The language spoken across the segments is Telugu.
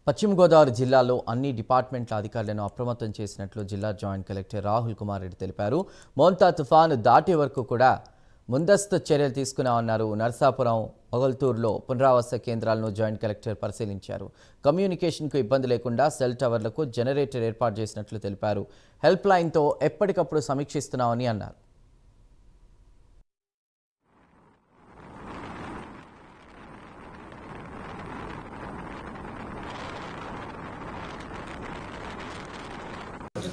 పశ్చిమ గోదావరి జిల్లాలో అన్ని డిపార్ట్మెంట్ల అధికారులను అప్రమత్తం చేసినట్లు జిల్లా జాయింట్ కలెక్టర్ రాహుల్ కుమార్ రెడ్డి తెలిపారు. మోంతా తుఫాను దాటే వరకు కూడా ముందస్తు చర్యలు తీసుకున్నామన్నారు. నర్సాపురం, మొగల్తూరులో పునరావాస కేంద్రాలను జాయింట్ కలెక్టర్ పరిశీలించారు. కమ్యూనికేషన్కు ఇబ్బంది లేకుండా సెల్ టవర్లకు జనరేటర్ ఏర్పాటు చేసినట్లు తెలిపారు. హెల్ప్ లైన్తో ఎప్పటికప్పుడు సమీక్షిస్తున్నామని అన్నారు.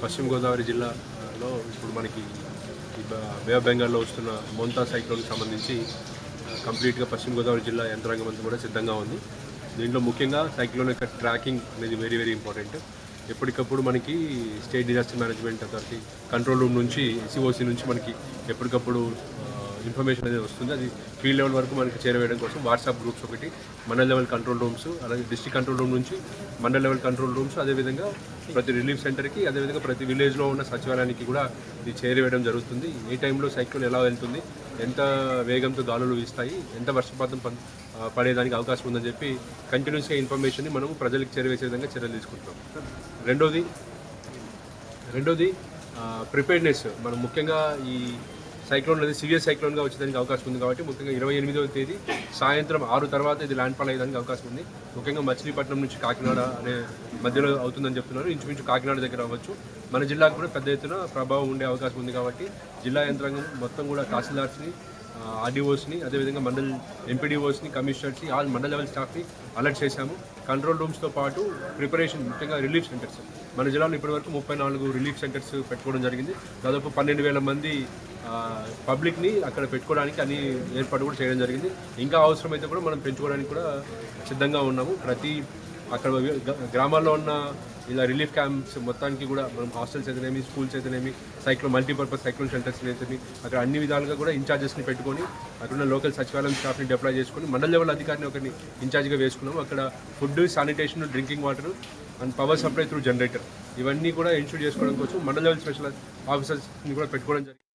పశ్చిమ గోదావరి జిల్లాలో ఇప్పుడు మనకి బే ఆఫ్ బెంగాల్లో వస్తున్న మోంతా సైక్లోన్కి సంబంధించి కంప్లీట్గా పశ్చిమ గోదావరి జిల్లా యంత్రాంగం అంతా కూడా సిద్ధంగా ఉంది. దీంట్లో ముఖ్యంగా సైక్లోన్ యొక్క ట్రాకింగ్ అనేది వెరీ వెరీ ఇంపార్టెంట్. ఎప్పటికప్పుడు మనకి state disaster management authority control room నుంచి సిఓసి నుంచి మనకి ఎప్పటికప్పుడు ఇన్ఫర్మేషన్ అనేది వస్తుంది. అది ఫీల్డ్ లెవెల్ వరకు మనకి చేరవేయడం కోసం వాట్సాప్ గ్రూప్స్ ఒకటి, మండల్ లెవెల్ కంట్రోల్ రూమ్స్, అలాగే డిస్ట్రిక్ట్ కంట్రోల్ రూమ్ నుంచి మండల్ లెవెల్ కంట్రోల్ రూమ్స్, అదేవిధంగా ప్రతి రిలీఫ్ సెంటర్కి, అదేవిధంగా ప్రతి విలేజ్లో ఉన్న సచివాలయానికి కూడా ఇది చేరవేయడం జరుగుతుంది. ఏ టైంలో సైక్లోన్ ఎలా వెళ్తుంది, ఎంత వేగంతో గాలులు వీస్తాయి, ఎంత వర్షపాతం పడేదానికి అవకాశం ఉందని చెప్పి కంటిన్యూస్గా ఇన్ఫర్మేషన్ని మనం ప్రజలకు చేరవేసే విధంగా చర్యలు తీసుకుంటాం. రెండోది ప్రిపేర్నెస్. మనం ముఖ్యంగా ఈ సైక్లోన్ అనేది సివియర్ సైక్లోన్గా వచ్చేదానికి అవకాశం ఉంది కాబట్టి ముఖ్యంగా 28వ తేదీ సాయంత్రం 6 తర్వాత ఇది ల్యాండ్ఫాల్ అయ్యేదానికి అవకాశం ఉంది. ముఖ్యంగా మచిలీపట్నం నుంచి కాకినాడ అనే మధ్యలో అవుతుందని చెప్తున్నారు. ఇంచుమించు కాకినాడ దగ్గర అవ్వచ్చు. మన జిల్లాకు కూడా పెద్ద ఎత్తున ప్రభావం ఉండే అవకాశం ఉంది కాబట్టి జిల్లా యంత్రాంగం మొత్తం కూడా తహసీల్దార్స్ని, ఆర్డీఓస్ని, అదేవిధంగా మండల్ ఎంపీడీఓస్ని, కమిషనర్స్ని, ఆల్ మండల్ లెవెల్ స్టాఫ్ని అలర్ట్ చేశాము. కంట్రోల్ రూమ్స్తో పాటు ప్రిపరేషన్, ముఖ్యంగా రిలీఫ్ సెంటర్స్ మన జిల్లాలో ఇప్పటివరకు 34 రిలీఫ్ సెంటర్స్ పెట్టుకోవడం జరిగింది. దాదాపు 12,000 మంది పబ్లిక్ని అక్కడ పెట్టుకోవడానికి అన్ని ఏర్పాటు కూడా చేయడం జరిగింది. ఇంకా అవసరమైతే కూడా మనం పెంచుకోవడానికి కూడా సిద్ధంగా ఉన్నాము. అక్కడ గ్రామాల్లో ఉన్న ఇలా రిలీఫ్ క్యాంప్స్ మొత్తానికి కూడా మనం హాస్టల్స్ అయితేనేమి, స్కూల్స్ అయితేనేమి, మల్టీపర్పస్ సైక్లోన్ షెల్టర్స్ అయితేనేమి అక్కడ అన్ని విధాలుగా కూడా ఇన్ఛార్జెస్ని పెట్టుకొని అక్కడ ఉన్న లోకల్ సచివాలయం స్టాఫ్ని డిప్లాయ్ చేసుకొని మండల్ లెవెల్ అధికారిని ఒకరిని ఇన్ఛార్జ్గా వేసుకున్నాము. అక్కడ food, sanitation, drinking water and power supply through generator ఇవన్నీ కూడా ఇన్షూర్ చేసుకోవడం కోసం మండల్ లెవెల్ స్పెషల్ ఆఫీసర్స్ని కూడా పెట్టుకోవడం జరిగింది.